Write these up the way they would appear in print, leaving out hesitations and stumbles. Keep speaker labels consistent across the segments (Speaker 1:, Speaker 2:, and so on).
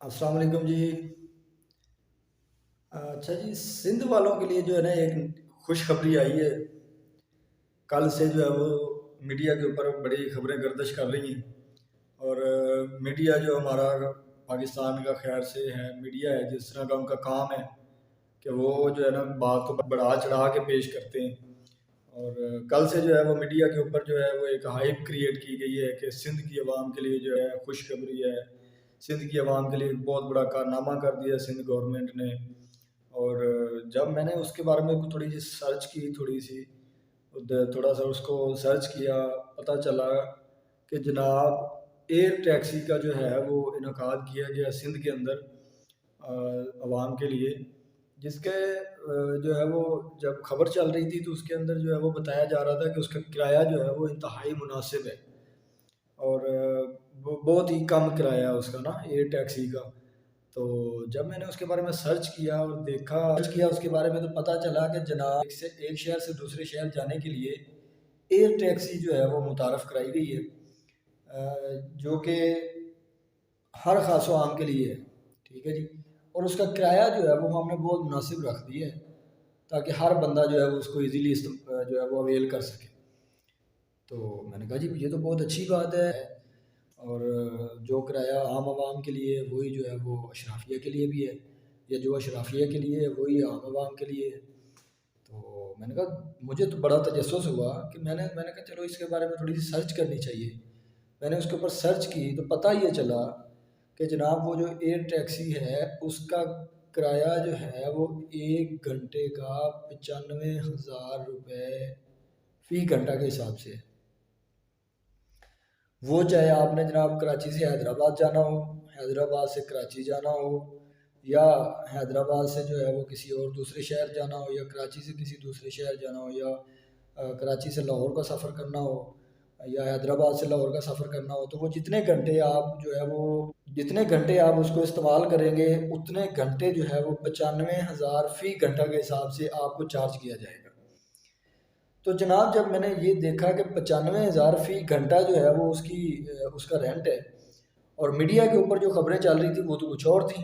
Speaker 1: السلام علیکم جی۔ اچھا جی، سندھ والوں کے لیے جو ہے نا ایک خوشخبری آئی ہے۔ کل سے جو ہے وہ میڈیا کے اوپر بڑی خبریں گردش کر رہی ہیں، اور میڈیا جو ہمارا پاکستان کا خیر سے ہے میڈیا ہے، جس طرح کا ان کا کام ہے کہ وہ جو ہے نا بات کو بڑھا چڑھا کے پیش کرتے ہیں۔ اور کل سے جو ہے وہ میڈیا کے اوپر جو ہے وہ ایک ہائپ کریٹ کی گئی ہے کہ سندھ کی عوام کے لیے جو ہے خوشخبری ہے، سندھ کی عوام کے لیے ایک بہت بڑا کارنامہ کر دیا سندھ گورنمنٹ نے۔ اور جب میں نے اس کے بارے میں تھوڑی سی سرچ کی، تھوڑا سا اس کو سرچ کیا، پتہ چلا کہ جناب ایئر ٹیکسی کا جو ہے وہ انعقاد کیا گیا سندھ کے اندر عوام کے لیے، جس کے جو ہے وہ جب خبر چل رہی تھی تو اس کے اندر جو ہے وہ بتایا جا رہا تھا کہ اس کا کرایہ جو ہے وہ انتہائی مناسب ہے، اور وہ بہت ہی کم کرایہ اس کا نا ایئر ٹیکسی کا۔ تو جب میں نے اس کے بارے میں سرچ کیا اور دیکھا سرچ کیا اس کے بارے میں، تو پتہ چلا کہ جناب ایک شہر سے دوسرے شہر جانے کے لیے ایئر ٹیکسی جو ہے وہ متعارف کرائی گئی ہے، جو کہ ہر خاص و عام کے لیے ہے، ٹھیک ہے جی۔ اور اس کا کرایہ جو ہے وہ ہم نے بہت مناسب رکھ دیا ہے تاکہ ہر بندہ جو ہے وہ اس کو ایزیلی جو ہے وہ اویل کر سکے۔ تو میں نے کہا جی یہ تو بہت اچھی بات ہے، اور جو کرایہ عام عوام کے لیے ہے وہی جو ہے وہ اشرافیہ کے لیے بھی ہے، یا جو اشرافیہ کے لیے ہے وہی عام عوام کے لیے ہے۔ تو میں نے کہا مجھے تو بڑا تجسس ہوا کہ میں نے کہا چلو اس کے بارے میں تھوڑی سی سرچ کرنی چاہیے۔ میں نے اس کے اوپر سرچ کی تو پتہ یہ چلا کہ جناب وہ جو ایئر ٹیکسی ہے اس کا کرایہ جو ہے وہ 1 گھنٹے کا 95,000 روپے فی گھنٹہ کے حساب سے ہے۔ وہ چاہے آپ نے جناب کراچی سے حیدرآباد جانا ہو، حیدرآباد سے کراچی جانا ہو، یا حیدرآباد سے جو ہے وہ کسی اور دوسرے شہر جانا ہو، یا کراچی سے کسی دوسرے شہر جانا ہو، یا کراچی سے لاہور کا سفر کرنا ہو، یا حیدرآباد سے لاہور کا سفر کرنا ہو، تو وہ جتنے گھنٹے آپ اس کو استعمال کریں گے اتنے گھنٹے جو ہے وہ 95,000 فی گھنٹہ کے حساب سے آپ کو چارج کیا جائے گا۔ تو جناب جب میں نے یہ دیکھا کہ 95,000 فی گھنٹہ جو ہے وہ اس کا رینٹ ہے، اور میڈیا کے اوپر جو خبریں چل رہی تھیں وہ تو کچھ اور تھیں۔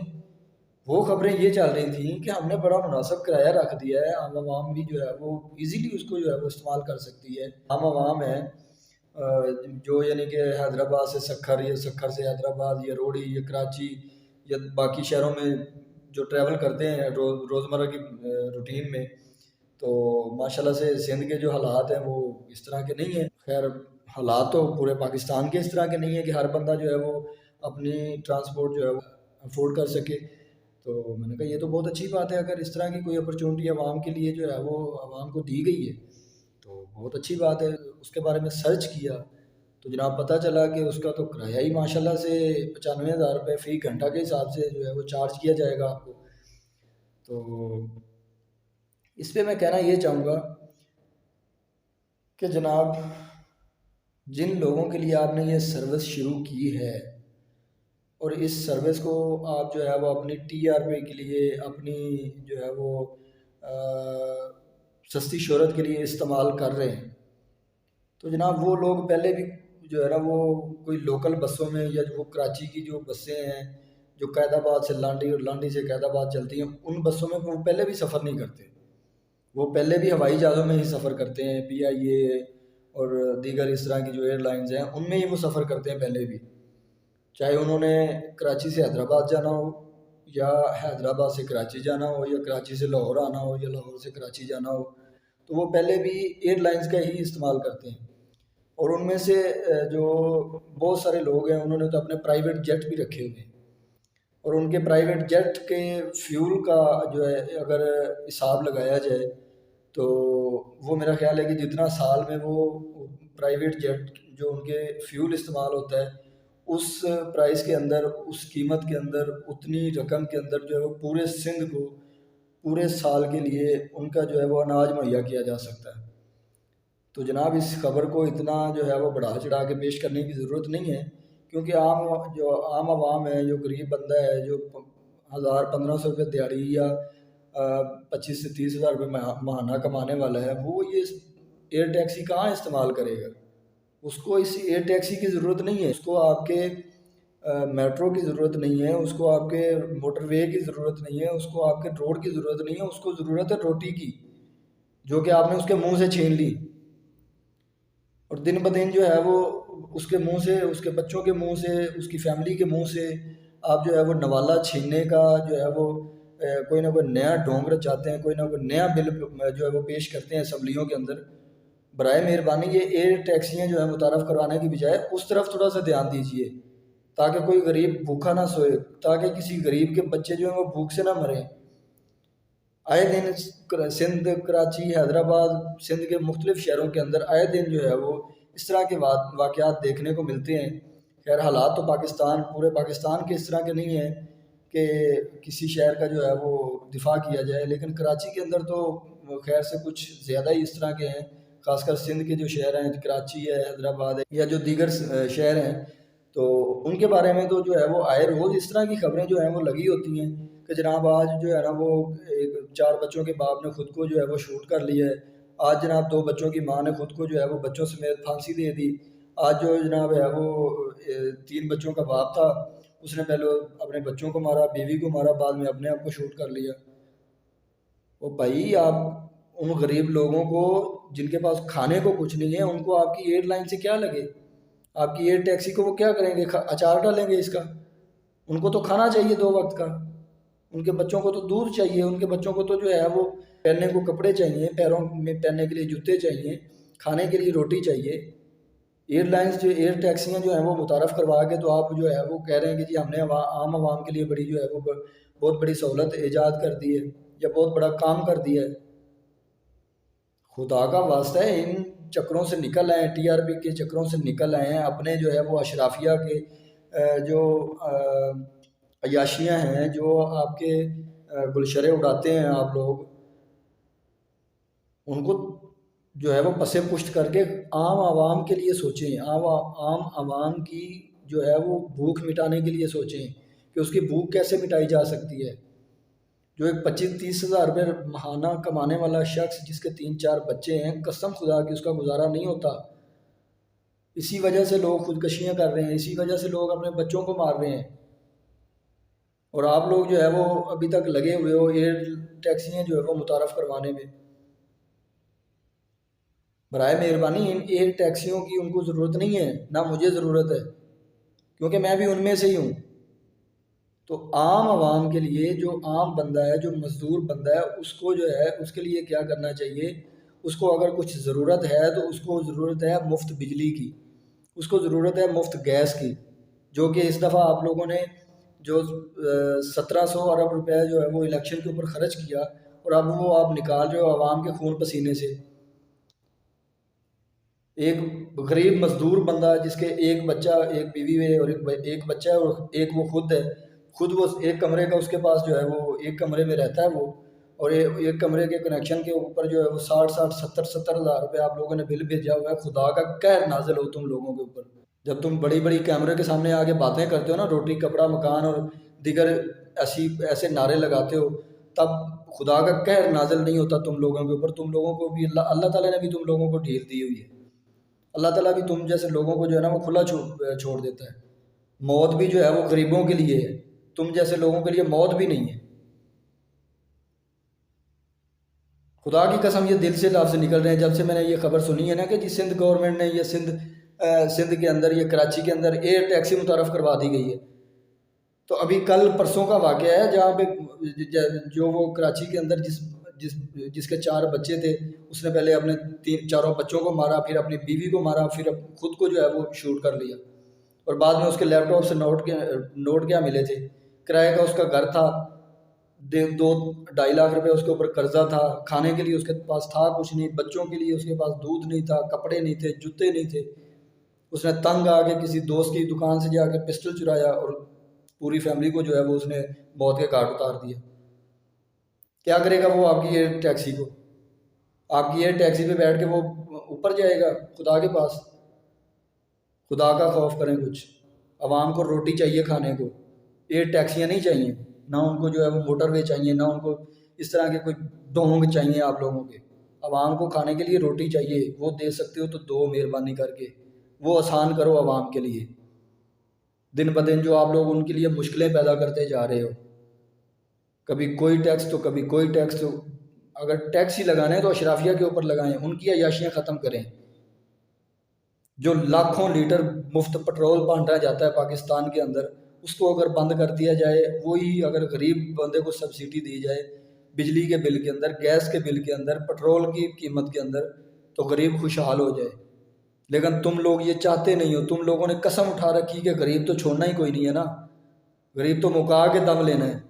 Speaker 1: وہ خبریں یہ چل رہی تھیں کہ ہم نے بڑا مناسب کرایہ رکھ دیا ہے، عام عوام بھی جو ہے وہ ایزیلی اس کو جو ہے وہ استعمال کر سکتی ہے۔ عام عوام ہے جو یعنی کہ حیدرآباد سے سکھر، یا سکھر سے حیدرآباد، یا روڑی، یا کراچی، یا باقی شہروں میں جو ٹریول کرتے ہیں روزمرہ کی روٹین میں، تو ماشاءاللہ سے سندھ کے جو حالات ہیں وہ اس طرح کے نہیں ہیں۔ خیر حالات تو پورے پاکستان کے اس طرح کے نہیں ہیں کہ ہر بندہ جو ہے وہ اپنی ٹرانسپورٹ جو ہے وہ افورڈ کر سکے۔ تو میں نے کہا یہ تو بہت اچھی بات ہے، اگر اس طرح کی کوئی اپرچونٹی عوام کے لیے جو ہے وہ عوام کو دی گئی ہے تو بہت اچھی بات ہے۔ اس کے بارے میں سرچ کیا تو جناب پتہ چلا کہ اس کا تو کرایہ ہی ماشاءاللہ سے 95,000 روپے فی گھنٹہ کے حساب سے جو ہے وہ چارج کیا جائے گا آپ کو۔ تو اس پہ میں کہنا یہ چاہوں گا کہ جناب جن لوگوں کے لیے آپ نے یہ سروس شروع کی ہے، اور اس سروس کو آپ جو ہے وہ اپنی ٹی آر پی کے لیے، اپنی جو ہے وہ سستی شہرت کے لیے استعمال کر رہے ہیں، تو جناب وہ لوگ پہلے بھی جو ہے نا وہ کوئی لوکل بسوں میں، یا وہ کراچی کی جو بسیں ہیں جو قائد آباد سے لانڈی اور لانڈی سے قائد آباد چلتی ہیں، ان بسوں میں وہ پہلے بھی سفر نہیں کرتے، وہ پہلے بھی ہوائی جہازوں میں ہی سفر کرتے ہیں۔ پی آئی اے اور دیگر اس طرح کی جو ایئر لائنز ہیں ان میں ہی وہ سفر کرتے ہیں پہلے بھی، چاہے انہوں نے کراچی سے حیدرآباد جانا ہو، یا حیدرآباد سے کراچی جانا ہو، یا کراچی سے لاہور آنا ہو، یا لاہور سے کراچی جانا ہو، تو وہ پہلے بھی ایئر لائنز کا ہی استعمال کرتے ہیں۔ اور ان میں سے جو بہت سارے لوگ ہیں انہوں نے تو اپنے پرائیویٹ جیٹ بھی رکھے ہوئے ہیں، اور ان کے پرائیویٹ جیٹ کے فیول کا جو ہے اگر حساب لگایا جائے تو وہ میرا خیال ہے کہ جتنا سال میں وہ پرائیویٹ جیٹ جو ان کے فیول استعمال ہوتا ہے اس پرائز کے اندر، اس قیمت کے اندر، اتنی رقم کے اندر جو ہے وہ پورے سندھ کو پورے سال کے لیے ان کا جو ہے وہ اناج مہیا کیا جا سکتا ہے۔ تو جناب اس خبر کو اتنا جو ہے وہ بڑھا چڑھا کے پیش کرنے کی ضرورت نہیں ہے، کیونکہ عام عوام ہے، جو غریب بندہ ہے، جو 1,000-1,500 روپے دیہڑی یا 25 سے 30,000 روپے ماہانہ کمانے والا ہے، وہ یہ ایئر ٹیکسی کہاں استعمال کرے گا؟ اس کو اس ایئر ٹیکسی کی ضرورت نہیں ہے، اس کو آپ کے میٹرو کی ضرورت نہیں ہے، اس کو آپ کے موٹر وے کی ضرورت نہیں ہے، اس کو آپ کے روڈ کی ضرورت نہیں ہے، اس کو ضرورت ہے روٹی کی، جو کہ آپ نے اس کے منہ سے چھین لی، اور دن بدن جو ہے وہ اس کے منہ سے، اس کے بچوں کے منہ سے، اس کی فیملی کے منہ سے آپ جو ہے وہ نوالا چھیننے کا جو ہے وہ کوئی نہ کوئی نیا ڈھونگ رچاتے ہیں، کوئی نہ کوئی نیا بل جو ہے وہ پیش کرتے ہیں اسمبلیوں کے اندر۔ برائے مہربانی یہ ایئر ٹیکسیاں جو ہے متعارف کروانے کی بجائے اس طرف تھوڑا سا دھیان دیجیے، تاکہ کوئی غریب بھوکا نہ سوئے، تاکہ کسی غریب کے بچے جو ہیں وہ بھوک سے نہ مریں۔ آئے دن سندھ، کراچی، حیدرآباد، سندھ کے مختلف شہروں کے اندر آئے دن جو ہے وہ اس طرح کے واقعات دیکھنے کو ملتے ہیں۔ خیر حالات تو پورے پاکستان کے اس طرح کے نہیں ہیں کہ کسی شہر کا جو ہے وہ دفاع کیا جائے، لیکن کراچی کے اندر تو خیر سے کچھ زیادہ ہی اس طرح کے ہیں، خاص کر سندھ کے جو شہر ہیں، کراچی ہے، حیدرآباد ہے، یا جو دیگر شہر ہیں، تو ان کے بارے میں تو جو ہے وہ آئے روز اس طرح کی خبریں جو ہیں وہ لگی ہوتی ہیں کہ جناب آج جو ہے نا وہ 4 بچوں کے باپ نے خود کو جو ہے وہ شوٹ کر لیا ہے، آج جناب 2 بچوں کی ماں نے خود کو جو ہے وہ بچوں سمیت پھانسی دے دی، آج جو جناب ہے وہ 3 بچوں کا باپ تھا، اس نے پہلے اپنے بچوں کو مارا، بیوی کو مارا، بعد میں اپنے آپ کو شوٹ کر لیا۔ وہ بھائی آپ ان غریب لوگوں کو جن کے پاس کھانے کو کچھ نہیں ہے، ان کو آپ کی ایئر لائن سے کیا لگے؟ آپ کی ایئر ٹیکسی کو وہ کیا کریں گے؟ اچار ڈالیں گے اس کا؟ ان کو تو کھانا چاہیے 2 وقت کا، ان کے بچوں کو تو دودھ چاہیے، ان کے بچوں کو تو جو ہے وہ پہننے کو کپڑے چاہیے، پیروں میں پہننے کے لیے جوتے چاہیے، کھانے کے لیے روٹی چاہیے۔ ایئر لائنس جو ایئر ٹیکسیاں جو ہیں وہ متعارف کروا کے تو آپ جو ہے وہ کہہ رہے ہیں کہ جی ہم نے عام عوام کے لیے بڑی جو ہے وہ بہت بڑی سہولت ایجاد کر دی ہے یا بہت بڑا کام کر دیا ہے۔ خدا کا واسطہ ہے ان چکروں سے نکل آئیں، ٹی آر پی کے چکروں سے نکل آئیں، اپنے جو ہے وہ اشرافیہ کے جو عیاشیاں ہیں، جو آپ کے گلشرے اڑاتے ہیں آپ لوگ، ان کو جو ہے وہ پسے پشت کر کے عام عوام کے لیے سوچیں، عام عوام کی جو ہے وہ بھوک مٹانے کے لیے سوچیں کہ اس کی بھوک کیسے مٹائی جا سکتی ہے۔ جو ایک 25-30 ہزار روپے ماہانہ کمانے والا شخص جس کے 3-4 بچے ہیں، قسم خدا کی اس کا گزارا نہیں ہوتا۔ اسی وجہ سے لوگ خودکشیاں کر رہے ہیں، اسی وجہ سے لوگ اپنے بچوں کو مار رہے ہیں، اور آپ لوگ جو ہے وہ ابھی تک لگے ہوئے ہو ایئر ٹیکسیاں جو ہے وہ متعارف کروانے میں۔ برائے مہربانی ان ایئر ٹیکسیوں کی ان کو ضرورت نہیں ہے، نہ مجھے ضرورت ہے، کیونکہ میں بھی ان میں سے ہی ہوں۔ تو عام عوام کے لیے جو عام بندہ ہے، جو مزدور بندہ ہے، اس کو جو ہے اس کے لیے کیا کرنا چاہیے؟ اس کو اگر کچھ ضرورت ہے تو اس کو ضرورت ہے مفت بجلی کی، اس کو ضرورت ہے مفت گیس کی، جو کہ اس دفعہ آپ لوگوں نے جو 1700 ارب روپے جو ہے وہ الیکشن کے اوپر خرچ کیا، اور اب وہ آپ نکال رہے ہو عوام کے خون پسینے سے۔ ایک غریب مزدور بندہ جس کے ایک بچہ، ایک بیوی ہے اور ایک بچہ ہے، اور ایک وہ خود ہے، خود وہ ایک کمرے کا اس کے پاس جو ہے وہ ایک کمرے میں رہتا ہے وہ، اور ایک کمرے کے کنیکشن کے اوپر جو ہے وہ 60 ہزار روپے آپ لوگوں نے بل بھیجا ہوا ہے۔ خدا کا قہر نازل ہو تم لوگوں کے اوپر جب تم بڑی بڑی کیمرے کے سامنے آگے باتیں کرتے ہو نا، روٹی کپڑا مکان اور دیگر ایسے نعرے لگاتے ہو، تب خدا کا قہر نازل نہیں ہوتا تم لوگوں کے اوپر۔ تم لوگوں کو بھی اللہ تعالیٰ نے بھی تم لوگوں کو ڈھیل دی ہوئی ہے۔ اللہ تعالیٰ بھی تم جیسے لوگوں کو جو ہے نا وہ کھلا چھوڑ دیتا ہے۔ موت بھی جو ہے وہ غریبوں کے لیے ہے، تم جیسے لوگوں کے لیے موت بھی نہیں ہے۔ خدا کی قسم یہ دل سے لفظ نکل رہے ہیں جب سے میں نے یہ خبر سنی ہے نا کہ جی سندھ گورنمنٹ نے یہ سندھ کے اندر، یہ کراچی کے اندر ایئر ٹیکسی متعارف کروا دی گئی ہے۔ تو ابھی کل پرسوں کا واقعہ ہے جہاں پہ جو وہ کراچی کے اندر جس کے 4 بچے تھے، اس نے پہلے اپنے 4 بچوں کو مارا، پھر اپنی بیوی کو مارا، پھر خود کو جو ہے وہ شوٹ کر لیا، اور بعد میں اس کے لیپ ٹاپ سے نوٹ کیا ملے تھے، کرائے کا اس کا گھر تھا، 2-2.5 لاکھ روپے اس کے اوپر قرضہ تھا، کھانے کے لیے اس کے پاس تھا کچھ نہیں، بچوں کے لیے اس کے پاس دودھ نہیں تھا، کپڑے نہیں تھے، جوتے نہیں تھے۔ اس نے تنگ آ کے کسی دوست کی دکان سے جا کے پسٹل چرایا اور پوری فیملی کو جو ہے وہ اس نے موت کے گھاٹ اتار دیا۔ کیا کرے گا وہ آپ کی ایئر ٹیکسی کو؟ آپ کی ایئر ٹیکسی پہ بیٹھ کے وہ اوپر جائے گا خدا کے پاس؟ خدا کا خوف کریں کچھ۔ عوام کو روٹی چاہیے کھانے کو، ایئر ٹیکسیاں نہیں چاہیے، نہ ان کو جو ہے وہ موٹر وے چاہیے، نہ ان کو اس طرح کے کوئی ڈونگ چاہیے آپ لوگوں کے۔ عوام کو کھانے کے لیے روٹی چاہیے، وہ دے سکتے ہو تو دو، مہربانی کر کے وہ آسان کرو عوام کے لیے۔ دن بدن جو آپ لوگ ان کے لیے مشکلیں پیدا کرتے جا رہے ہو، کبھی کوئی ٹیکس تو کبھی کوئی ٹیکس، تو اگر ٹیکس ہی لگانا ہے تو اشرافیہ کے اوپر لگائیں، ان کی عیاشیاں ختم کریں۔ جو لاکھوں لیٹر مفت پٹرول بانٹا جاتا ہے پاکستان کے اندر، اس کو اگر بند کر دیا جائے، وہی اگر غریب بندے کو سبسڈی دی جائے بجلی کے بل کے اندر، گیس کے بل کے اندر، پٹرول کی قیمت کے اندر، تو غریب خوشحال ہو جائے۔ لیکن تم لوگ یہ چاہتے نہیں ہو، تم لوگوں نے قسم اٹھا رکھی کہ غریب تو چھوڑنا ہی کوئی نہیں ہے نا، غریب تو مکا کے دم لینا ہے۔